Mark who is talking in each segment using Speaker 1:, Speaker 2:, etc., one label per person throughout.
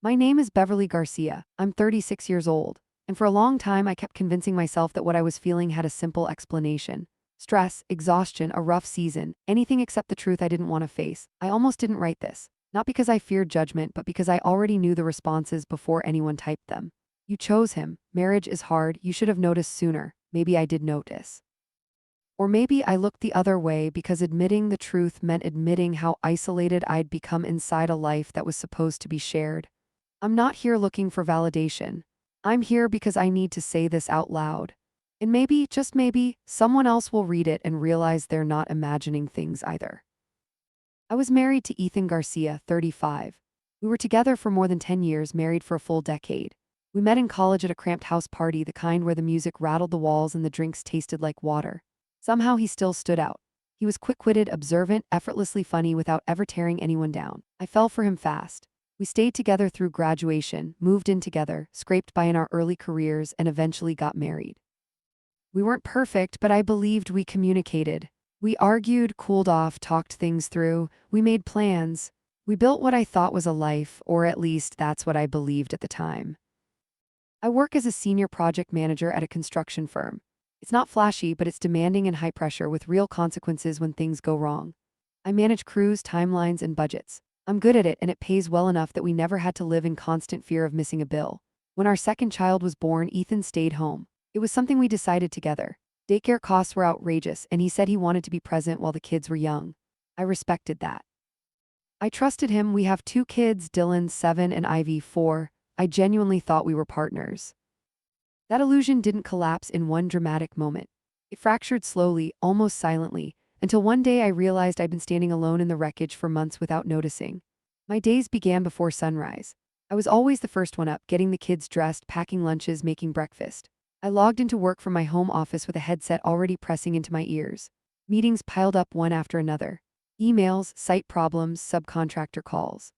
Speaker 1: My name is Beverly Garcia. I'm 36 years old. And for a long time, I kept convincing myself that what I was feeling had a simple explanation. Stress, exhaustion, a rough season, anything except the truth I didn't want to face. I almost didn't write this. Not because I feared judgment, but because I already knew the responses before anyone typed them. You chose him. Marriage is hard. You should have noticed sooner. Maybe I did notice. Or maybe I looked the other way because admitting the truth meant admitting how isolated I'd become inside a life that was supposed to be shared. I'm not here looking for validation. I'm here because I need to say this out loud. And maybe, just maybe, someone else will read it and realize they're not imagining things either. I was married to Ethan Garcia, 35. We were together for more than 10 years, married for a full decade. We met in college at a cramped house party, the kind where the music rattled the walls and the drinks tasted like water. Somehow he still stood out. He was quick-witted, observant, effortlessly funny without ever tearing anyone down. I fell for him fast. We stayed together through graduation, moved in together, scraped by in our early careers, and eventually got married. We weren't perfect, but I believed we communicated. We argued, cooled off, talked things through. We made plans. We built what I thought was a life, or at least that's what I believed at the time. I work as a senior project manager at a construction firm. It's not flashy, but it's demanding and high pressure with real consequences when things go wrong. I manage crews, timelines, and budgets. I'm good at it, and it pays well enough that we never had to live in constant fear of missing a bill. When our second child was born, Ethan stayed home. It was something we decided together. Daycare costs were outrageous, and he said he wanted to be present while the kids were young. I respected that. I trusted him. We have two kids, Dylan, 7, and Ivy, 4. I genuinely thought we were partners. That illusion didn't collapse in one dramatic moment. It fractured slowly, almost silently, until one day I realized I'd been standing alone in the wreckage for months without noticing. My days began before sunrise. I was always the first one up, getting the kids dressed, packing lunches, making breakfast. I logged into work from my home office with a headset already pressing into my ears. Meetings piled up one after another. Emails, site problems, subcontractor calls.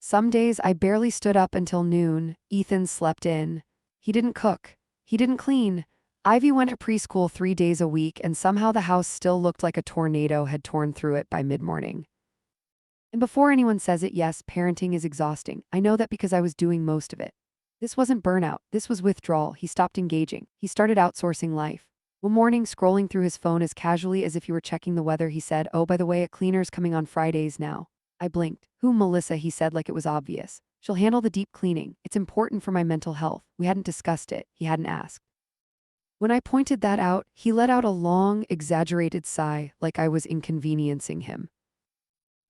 Speaker 1: Some days I barely stood up until noon. Ethan slept in. He didn't cook. He didn't clean. Ivy went to preschool 3 days a week, and somehow the house still looked like a tornado had torn through it by mid-morning. And before anyone says it, yes, parenting is exhausting. I know that because I was doing most of it. This wasn't burnout. This was withdrawal. He stopped engaging. He started outsourcing life. One morning, scrolling through his phone as casually as if he were checking the weather, he said, "Oh, by the way, a cleaner's coming on Fridays now." I blinked. "Who, Melissa?" he said like it was obvious. "She'll handle the deep cleaning. It's important for my mental health." We hadn't discussed it. He hadn't asked. When I pointed that out, he let out a long, exaggerated sigh, like I was inconveniencing him.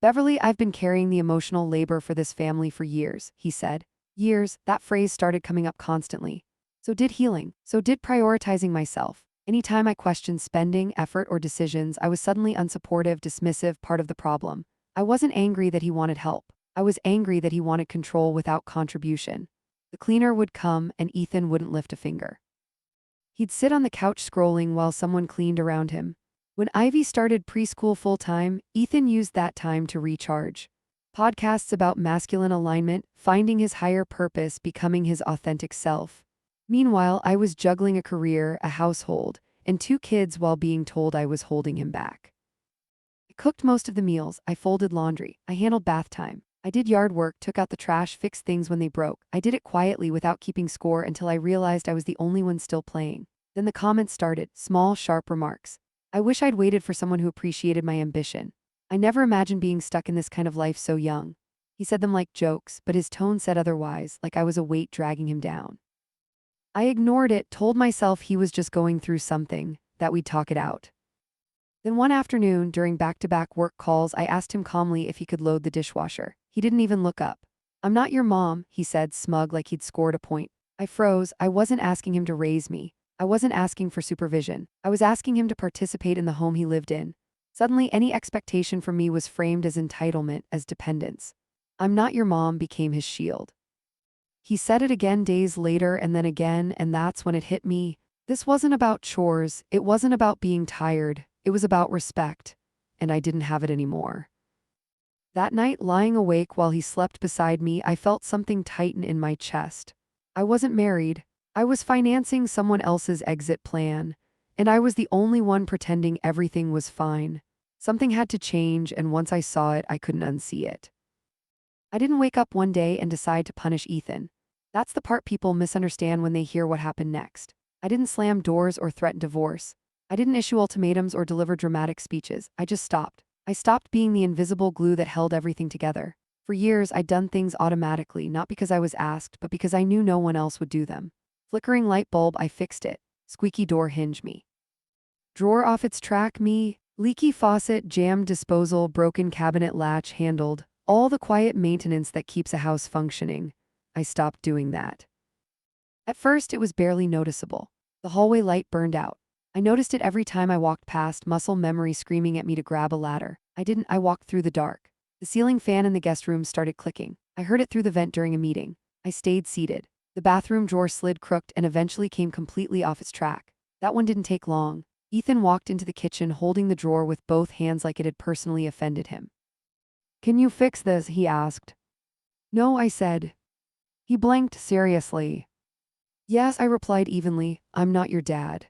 Speaker 1: "Beverly, I've been carrying the emotional labor for this family for years," he said. Years, that phrase started coming up constantly. So did healing. So did prioritizing myself. Anytime I questioned spending, effort, or decisions, I was suddenly unsupportive, dismissive, part of the problem. I wasn't angry that he wanted help. I was angry that he wanted control without contribution. The cleaner would come, and Ethan wouldn't lift a finger. He'd sit on the couch scrolling while someone cleaned around him. When Ivy started preschool full-time, Ethan used that time to recharge. Podcasts about masculine alignment, finding his higher purpose, becoming his authentic self. Meanwhile, I was juggling a career, a household, and 2 kids while being told I was holding him back. I cooked most of the meals, I folded laundry, I handled bath time. I did yard work, took out the trash, fixed things when they broke. I did it quietly without keeping score until I realized I was the only one still playing. Then the comments started, small, sharp remarks. I wish I'd waited for someone who appreciated my ambition. I never imagined being stuck in this kind of life so young. He said them like jokes, but his tone said otherwise, like I was a weight dragging him down. I ignored it, told myself he was just going through something, that we'd talk it out. Then one afternoon, during back-to-back work calls, I asked him calmly if he could load the dishwasher. He didn't even look up. "I'm not your mom," he said, smug like he'd scored a point. I froze. I wasn't asking him to raise me. I wasn't asking for supervision. I was asking him to participate in the home he lived in. Suddenly, any expectation from me was framed as entitlement, as dependence. "I'm not your mom" became his shield. He said it again days later and then again, and that's when it hit me. This wasn't about chores. It wasn't about being tired. It was about respect. And I didn't have it anymore. That night, lying awake while he slept beside me, I felt something tighten in my chest. I wasn't married. I was financing someone else's exit plan. And I was the only one pretending everything was fine. Something had to change, and once I saw it, I couldn't unsee it. I didn't wake up one day and decide to punish Ethan. That's the part people misunderstand when they hear what happened next. I didn't slam doors or threaten divorce. I didn't issue ultimatums or deliver dramatic speeches. I just stopped. I stopped being the invisible glue that held everything together. For years, I'd done things automatically, not because I was asked, but because I knew no one else would do them. Flickering light bulb, I fixed it. Squeaky door hinge, me. Drawer off its track, me. Leaky faucet, jammed disposal, broken cabinet latch handled. All the quiet maintenance that keeps a house functioning. I stopped doing that. At first, it was barely noticeable. The hallway light burned out. I noticed it every time I walked past, muscle memory screaming at me to grab a ladder. I walked through the dark. The ceiling fan in the guest room started clicking. I heard it through the vent during a meeting. I stayed seated. The bathroom drawer slid crooked and eventually came completely off its track. That one didn't take long. Ethan walked into the kitchen holding the drawer with both hands like it had personally offended him. "Can you fix this?" he asked. "No," I said. He blinked seriously. "Yes," I replied evenly. "I'm not your dad."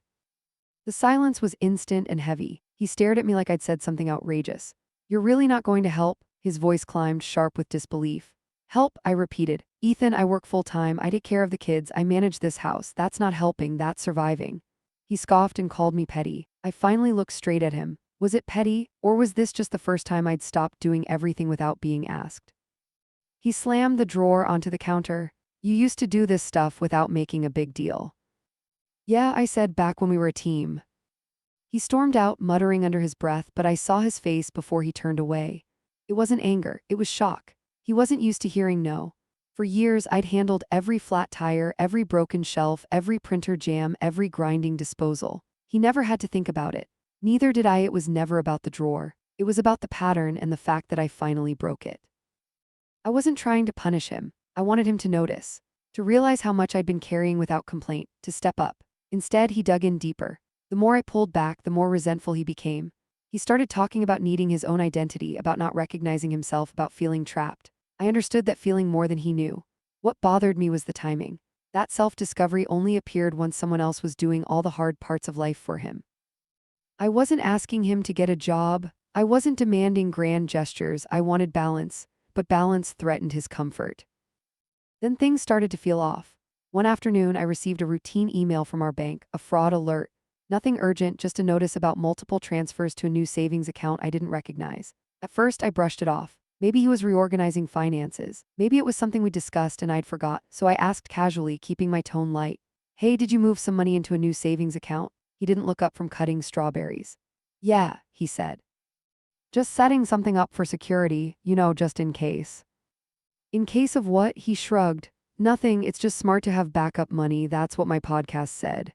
Speaker 1: The silence was instant and heavy. He stared at me like I'd said something outrageous. "You're really not going to help?" His voice climbed sharp with disbelief. "Help," I repeated. "Ethan, I work full-time. I take care of the kids. I manage this house. That's not helping, that's surviving." He scoffed and called me petty. I finally looked straight at him. Was it petty, or was this just the first time I'd stopped doing everything without being asked? He slammed the drawer onto the counter. "You used to do this stuff without making a big deal." "Yeah," I said, "back when we were a team." He stormed out, muttering under his breath, but I saw his face before he turned away. It wasn't anger, it was shock. He wasn't used to hearing no. For years, I'd handled every flat tire, every broken shelf, every printer jam, every grinding disposal. He never had to think about it. Neither did I. It was never about the drawer. It was about the pattern and the fact that I finally broke it. I wasn't trying to punish him. I wanted him to notice, to realize how much I'd been carrying without complaint, to step up. Instead, he dug in deeper. The more I pulled back, the more resentful he became. He started talking about needing his own identity, about not recognizing himself, about feeling trapped. I understood that feeling more than he knew. What bothered me was the timing. That self-discovery only appeared once someone else was doing all the hard parts of life for him. I wasn't asking him to get a job. I wasn't demanding grand gestures. I wanted balance, but balance threatened his comfort. Then things started to feel off. One afternoon, I received a routine email from our bank, a fraud alert. Nothing urgent, just a notice about multiple transfers to a new savings account I didn't recognize. At first, I brushed it off. Maybe he was reorganizing finances. Maybe it was something we discussed and I'd forgot, so I asked casually, keeping my tone light. "Hey, did you move some money into a new savings account?" He didn't look up from cutting strawberries. "Yeah," he said. "Just setting something up for security, just in case." "In case of what?" He shrugged. "Nothing, it's just smart to have backup money, that's what my podcast said."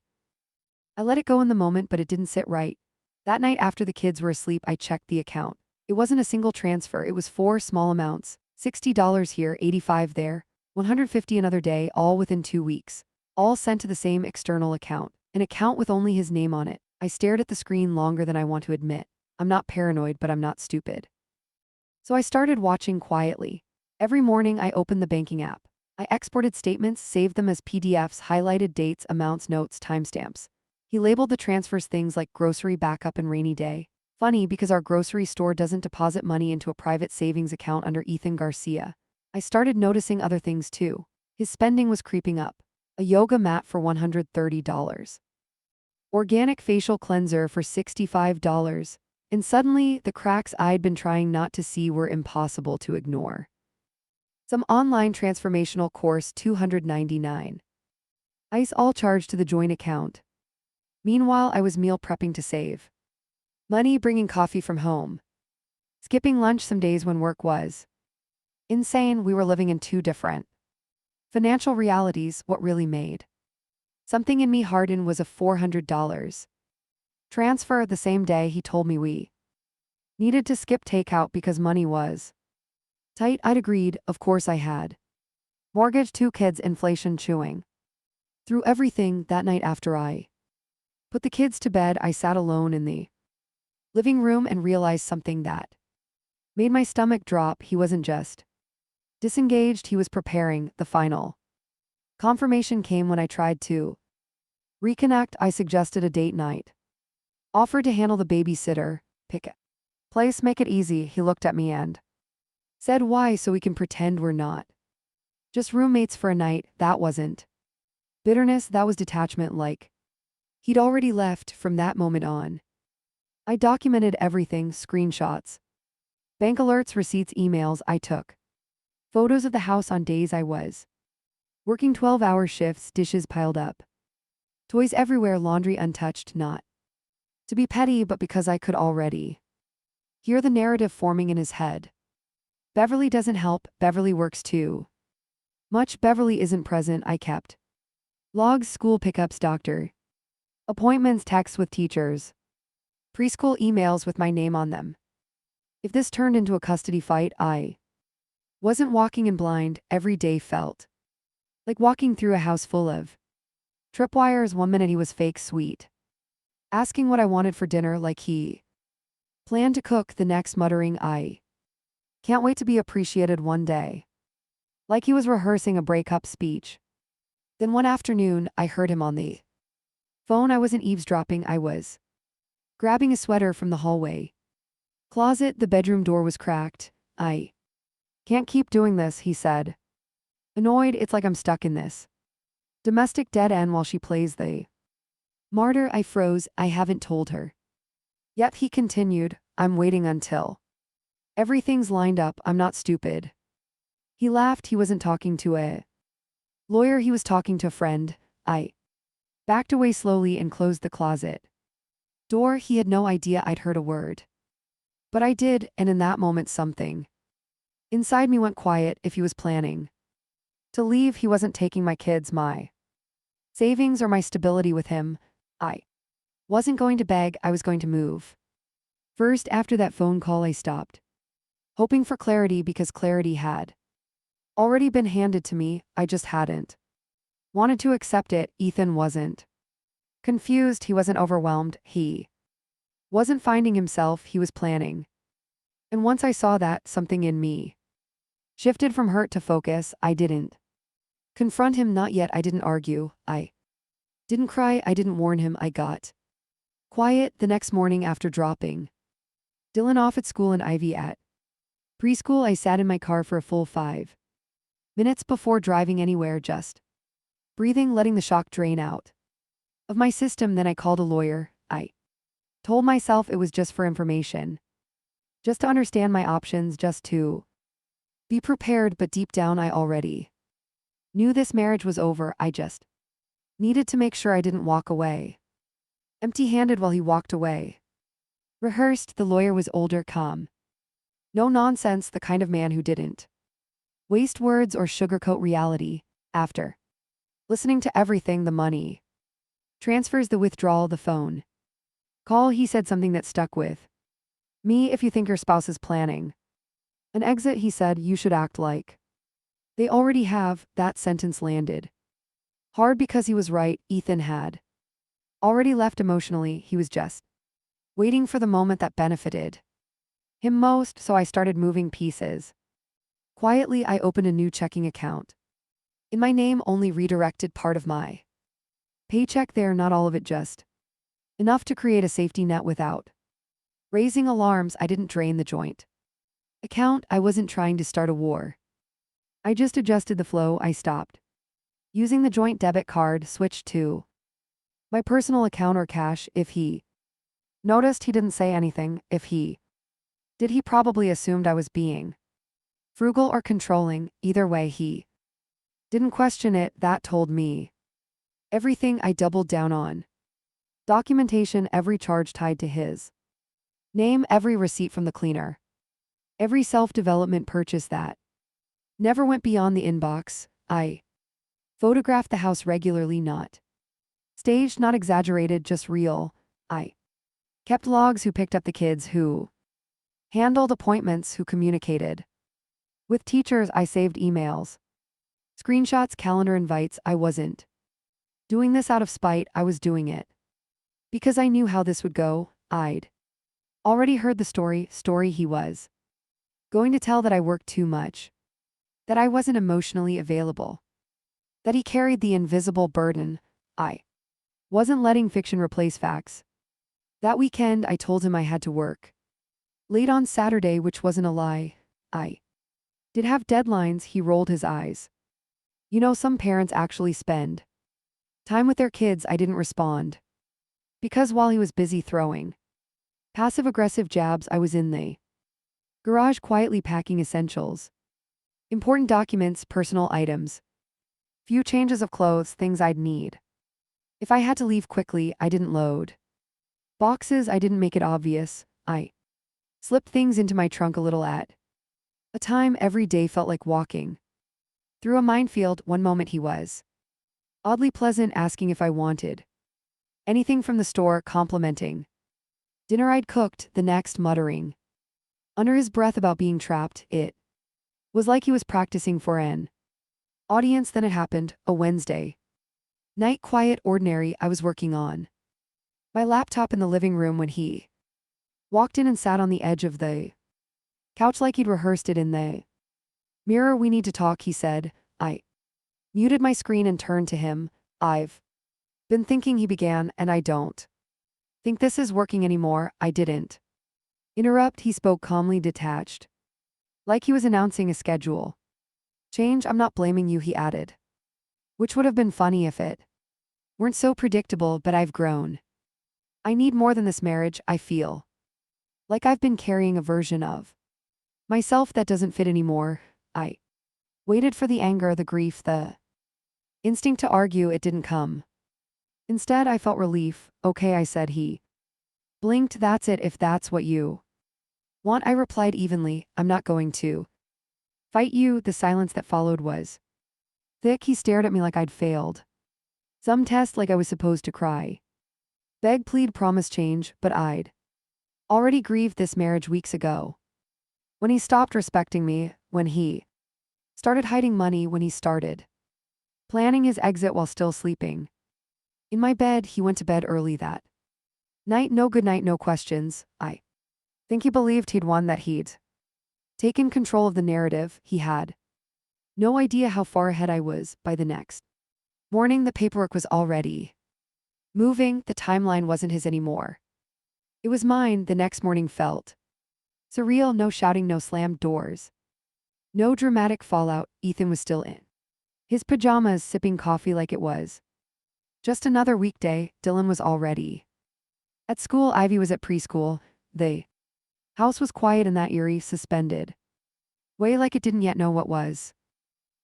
Speaker 1: I let it go in the moment, but it didn't sit right. That night after the kids were asleep, I checked the account. It wasn't a single transfer, it was 4 small amounts. $60 here, $85 there, $150 another day, all within 2 weeks. All sent to the same external account, an account with only his name on it. I stared at the screen longer than I want to admit. I'm not paranoid, but I'm not stupid. So I started watching quietly. Every morning I opened the banking app. I exported statements, saved them as PDFs, highlighted dates, amounts, notes, timestamps. He labeled the transfers things like grocery backup and rainy day. Funny, because our grocery store doesn't deposit money into a private savings account under Ethan Garcia. I started noticing other things too. His spending was creeping up. A yoga mat for $130. Organic facial cleanser for $65. And suddenly, the cracks I'd been trying not to see were impossible to ignore. Some online transformational course, $299. ICE all charged to the joint account. Meanwhile, I was meal prepping to save. Money bringing coffee from home. Skipping lunch some days when work was insane. We were living in two different financial realities. What really made something in me harden was a $400 transfer the same day he told me we needed to skip takeout because money was tight. I'd agreed, of course I had. Mortgage, 2 kids, inflation chewing through everything. That night after I put the kids to bed, I sat alone in the living room and realized something that made my stomach drop. He wasn't just disengaged, he was preparing. The final confirmation came when I tried to reconnect. I suggested a date night. Offered to handle the babysitter, pick a place, make it easy. He looked at me and Said why so we can pretend we're not. Just roommates for a night, that wasn't. Bitterness, that was detachment like. He'd already left from that moment on. I documented everything, screenshots. Bank alerts, receipts, emails I took. Photos of the house on days I was working 12-hour shifts, dishes piled up. Toys everywhere, laundry untouched, not to be petty but because I could already hear the narrative forming in his head. Beverly doesn't help, Beverly works too much, Beverly isn't present, I kept logs, school pickups, doctor appointments, texts with teachers, preschool emails with my name on them. If this turned into a custody fight, I wasn't walking in blind. Every day felt like walking through a house full of tripwires. One minute he was fake sweet, asking what I wanted for dinner like he planned to cook, the next muttering, I can't wait to be appreciated one day, like he was rehearsing a breakup speech. Then one afternoon, I heard him on the phone. I wasn't eavesdropping, I was grabbing a sweater from the hallway closet. The bedroom door was cracked. I can't keep doing this, he said. Annoyed, it's like I'm stuck in this domestic dead end while she plays the martyr. I froze, I haven't told her. Yet he continued, I'm waiting until everything's lined up, I'm not stupid. He laughed, he wasn't talking to a lawyer, he was talking to a friend. I backed away slowly and closed the closet door. He had no idea I'd heard a word. But I did, and in that moment something inside me went quiet. If he was planning to leave, he wasn't taking my kids, my savings, or my stability with him. I wasn't going to beg, I was going to move. First, after that phone call, I stopped hoping for clarity because clarity had already been handed to me. I just hadn't wanted to accept it. Ethan wasn't confused, he wasn't overwhelmed, he wasn't finding himself, he was planning. And once I saw that, something in me shifted from hurt to focus. I didn't confront him, not yet. I didn't argue. I didn't cry. I didn't warn him. I got quiet. The next morning after dropping Dylan off at school and Ivy at preschool, I sat in my car for a full 5 minutes before driving anywhere, just breathing, letting the shock drain out of my system. Then I called a lawyer. I told myself it was just for information, just to understand my options, just to be prepared, but deep down I already knew this marriage was over. I just needed to make sure I didn't walk away empty-handed while he walked away. Rehearsed, the lawyer was older, calm. No nonsense, the kind of man who didn't waste words or sugarcoat reality. After listening to everything, the money transfers, the withdrawal, the phone call, he said something that stuck with me. If you think your spouse is planning an exit, he said, you should act like they already have. That sentence landed hard because he was right. Ethan had already left emotionally. He was just waiting for the moment that benefited him most. So I started moving pieces. Quietly, I opened a new checking account in my name, only redirected part of my paycheck there, not all of it, just enough to create a safety net without raising alarms. I didn't drain the joint account. I wasn't trying to start a war. I just adjusted the flow. I stopped using the joint debit card, switched to my personal account or cash. If he noticed, he didn't say anything. If he did, he probably assumed I was being frugal or controlling. Either way, he didn't question it. That told me everything. I doubled down on documentation, every charge tied to his name, every receipt from the cleaner, every self-development purchase that never went beyond the inbox. I photographed the house regularly, not staged, not exaggerated, just real. I kept logs, who picked up the kids, who handled appointments, who communicated with teachers. I saved emails, screenshots, calendar invites. I wasn't doing this out of spite. I was doing it because I knew how this would go. I'd already heard the story he was going to tell, that I worked too much, that I wasn't emotionally available, that he carried the invisible burden. I wasn't letting fiction replace facts. That weekend, I told him I had to work late on Saturday, which wasn't a lie. I Did have deadlines, he rolled his eyes. You know, some parents actually spend time with their kids. I didn't respond. Because while he was busy throwing passive-aggressive jabs, I was in the garage quietly packing essentials. Important documents, personal items. Few changes of clothes, things I'd need. If I had to leave quickly, I didn't load boxes, I didn't make it obvious. I slipped things into my trunk a little at a time. Every day felt like walking through a minefield. One moment he was oddly pleasant, asking if I wanted anything from the store, complimenting dinner I'd cooked, the next muttering under his breath about being trapped. It was like he was practicing for an audience. Then it happened, a Wednesday night, quiet, ordinary. I was working on my laptop in the living room when he walked in and sat on the edge of the couch like he'd rehearsed it in the mirror. We need to talk, he said. I muted my screen and turned to him. I've been thinking, he began, and I don't think this is working anymore. I didn't interrupt. He spoke calmly, detached, like he was announcing a schedule change. I'm not blaming you, he added, which would have been funny if it weren't so predictable, but I've grown. I need more than this marriage. I feel like I've been carrying a version of myself that doesn't fit anymore. I waited for the anger, the grief, the instinct to argue. It didn't come. Instead, I felt relief. Okay, I said. He blinked. That's it, if that's what you want, I replied evenly. I'm not going to fight you. The silence that followed was thick. He stared at me like I'd failed some test, like I was supposed to cry, beg, plead, promise change, but I'd already grieved this marriage weeks ago. When he stopped respecting me, when he started hiding money, when he started planning his exit while still sleeping in my bed. He went to bed early that night. No good night, no questions. I think he believed he'd won, that he'd taken control of the narrative. He had no idea how far ahead I was. By the next morning, the paperwork was already moving. The timeline wasn't his anymore. It was mine. The next morning felt surreal. No shouting, no slammed doors, no dramatic fallout. Ethan was still in his pajamas, sipping coffee like it was just another weekday. Dylan was already at school. Ivy was at preschool. The house was quiet in that eerie, suspended way, like it didn't yet know what was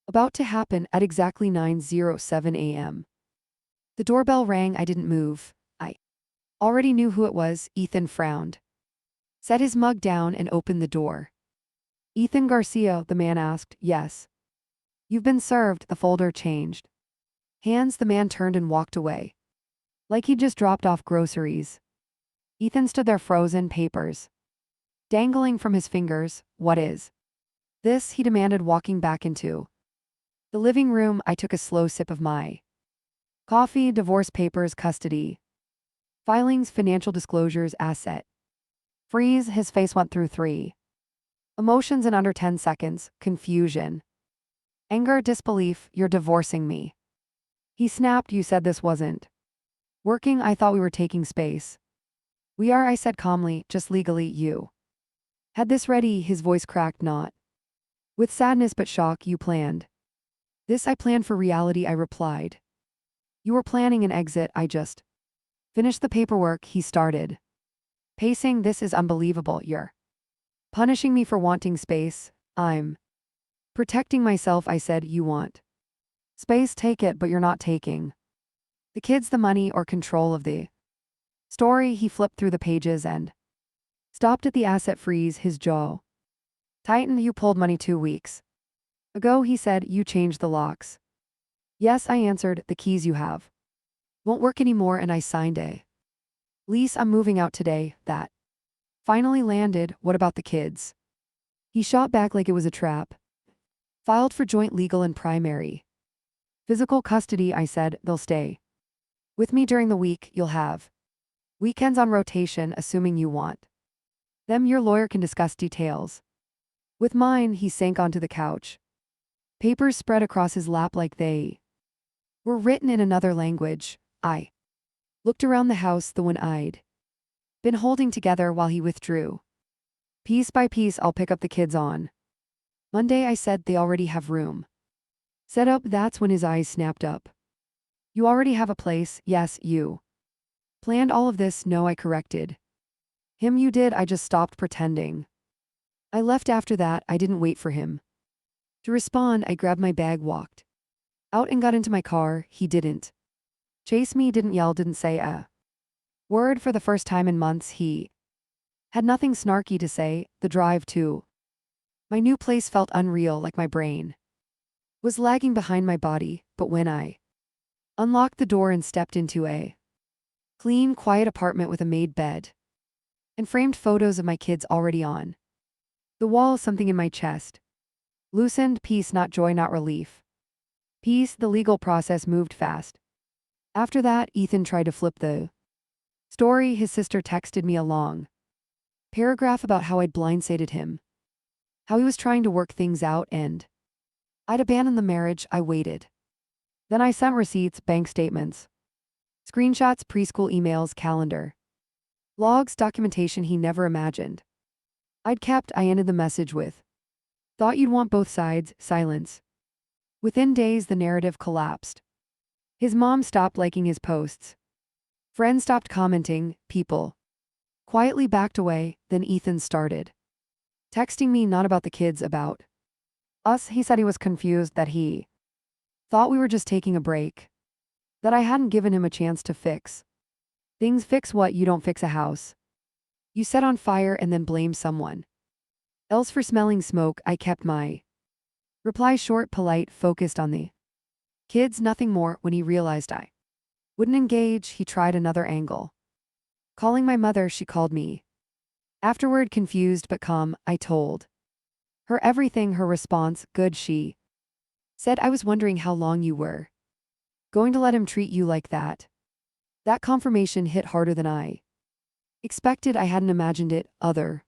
Speaker 1: about to happen. At exactly 9:07 a.m., the doorbell rang. I didn't move. I already knew who it was. Ethan frowned, set his mug down, and opened the door. Ethan Garcia, the man asked. Yes. You've been served. The folder changed hands. The man turned and walked away, like he'd just dropped off groceries. Ethan stood there, frozen, papers dangling from his fingers. What is this? He demanded, walking back into the living room. I took a slow sip of my coffee. Divorce papers, custody filings, financial disclosures, asset freeze. His face went through three emotions in under 10 seconds. Confusion, anger, disbelief. You're divorcing me, he snapped. You said this wasn't working. I thought we were taking space. We are, I said calmly, just legally. You had this ready. His voice cracked, not with sadness but shock. You planned this. I planned for reality, I replied. You were planning an exit. I just finished the paperwork. He started pacing. This is unbelievable. You're punishing me for wanting space. I'm protecting myself, I said. You want space, take it, but you're not taking the kids, the money, or control of the story. He flipped through the pages and stopped at the asset freeze. His jaw tightened. You pulled money 2 weeks ago, he said. You changed the locks. Yes, I answered. The keys you have won't work anymore, and I signed a lease. I'm moving out today. That finally landed. What about the kids? He shot back like it was a trap. Filed for joint legal and primary physical custody, I said. They'll stay with me during the week. You'll have weekends on rotation, assuming you want them. Your lawyer can discuss details with mine. He sank onto the couch. Papers spread across his lap like they were written in another language. I looked around the house, the one I'd been holding together, while he withdrew. Piece by piece, I'll pick up the kids on Monday I said they already have room. Set up, that's when his eyes snapped up. You already have a place, yes, you. Planned all of this, no, I corrected. Him, you did, I just stopped pretending. I left after that, I didn't wait for him to respond. I grabbed my bag, walked out and got into my car. He didn't chase me, didn't yell, didn't say a word. For the first time in months, he had nothing snarky to say. The drive to my new place felt unreal, like my brain was lagging behind my body. But when I unlocked the door and stepped into a clean, quiet apartment with a made bed and framed photos of my kids already on the wall, something in my chest loosened. Peace, not joy, not relief. Peace. The legal process moved fast. After that, Ethan tried to flip the story. His sister texted me a long paragraph about how I'd blindsided him, how he was trying to work things out, and I'd abandoned the marriage. I waited. Then I sent receipts, bank statements, screenshots, preschool emails, calendar logs, documentation he never imagined I'd kept. I ended the message with, "Thought you'd want both sides." Silence. Within days, the narrative collapsed. His mom stopped liking his posts. Friends stopped commenting. People quietly backed away. Then Ethan started texting me, not about the kids, about us. He said he was confused, that he thought we were just taking a break, that I hadn't given him a chance to fix things. Fix what? You don't fix a house you set on fire and then blame someone else for smelling smoke. I kept my reply short, polite, focused on the kids, nothing more. When he realized I wouldn't engage, he tried another angle. Calling my mother, she called me afterward, confused but calm. I told her everything. Her response, good. She said, I was wondering how long you were going to let him treat you like that. That confirmation hit harder than I expected. I hadn't imagined it. Other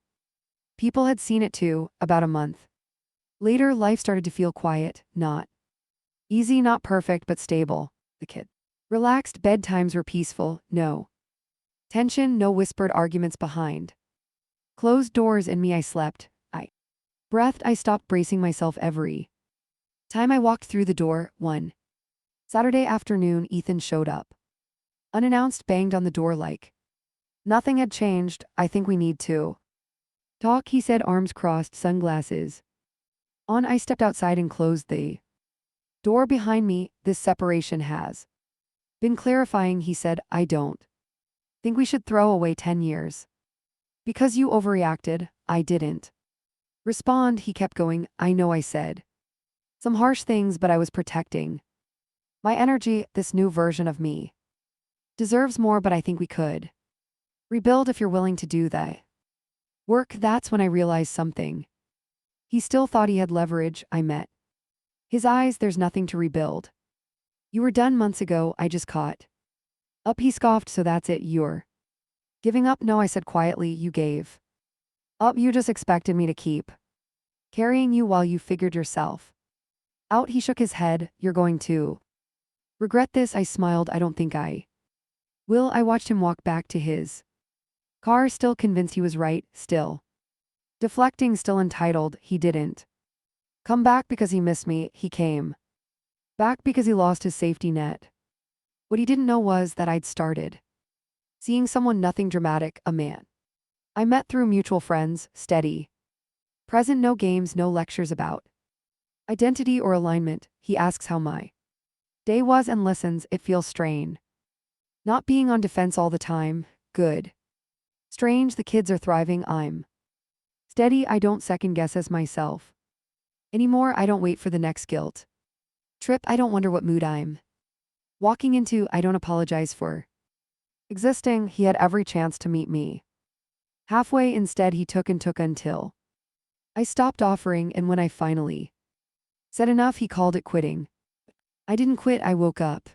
Speaker 1: people had seen it too. About a month later, life started to feel quiet, not easy, not perfect, but stable. The kid relaxed, bedtimes were peaceful, no tension, no whispered arguments behind closed doors. In me, I slept. I breathed. I stopped bracing myself every time I walked through the door. One Saturday afternoon, Ethan showed up unannounced, banged on the door like nothing had changed. I think we need to talk, he said, arms crossed, sunglasses on. I stepped outside and closed the door behind me. This separation has been clarifying, he said. I don't think we should throw away 10 years because you overreacted. I didn't respond. He kept going. I know I said some harsh things, but I was protecting my energy. This new version of me deserves more, but I think we could rebuild if you're willing to do that work. That's when I realized something. He still thought he had leverage. I met his eyes. There's nothing to rebuild. You were done months ago. I just caught up. He scoffed. So that's it, you're giving up? No, I said quietly. You gave up. You just expected me to keep carrying you while you figured yourself out. He shook his head. You're going to regret this. I smiled. I don't think I will. I watched him walk back to his car, still convinced he was right, still deflecting, still entitled. He didn't come back because he missed me. He came back because he lost his safety net. What he didn't know was that I'd started seeing someone, nothing dramatic, a man I met through mutual friends, steady, present, no games, no lectures about identity or alignment. He asks how my day was and listens. It feels strange not being on defense all the time. Good. Strange. The kids are thriving. I'm steady. I don't second guess as myself anymore. I don't wait for the next guilt trip. I don't wonder what mood I'm walking into. I don't apologize for existing. He had every chance to meet me halfway. Instead, he took and took until I stopped offering, and when I finally said enough, he called it quitting. I didn't quit. I woke up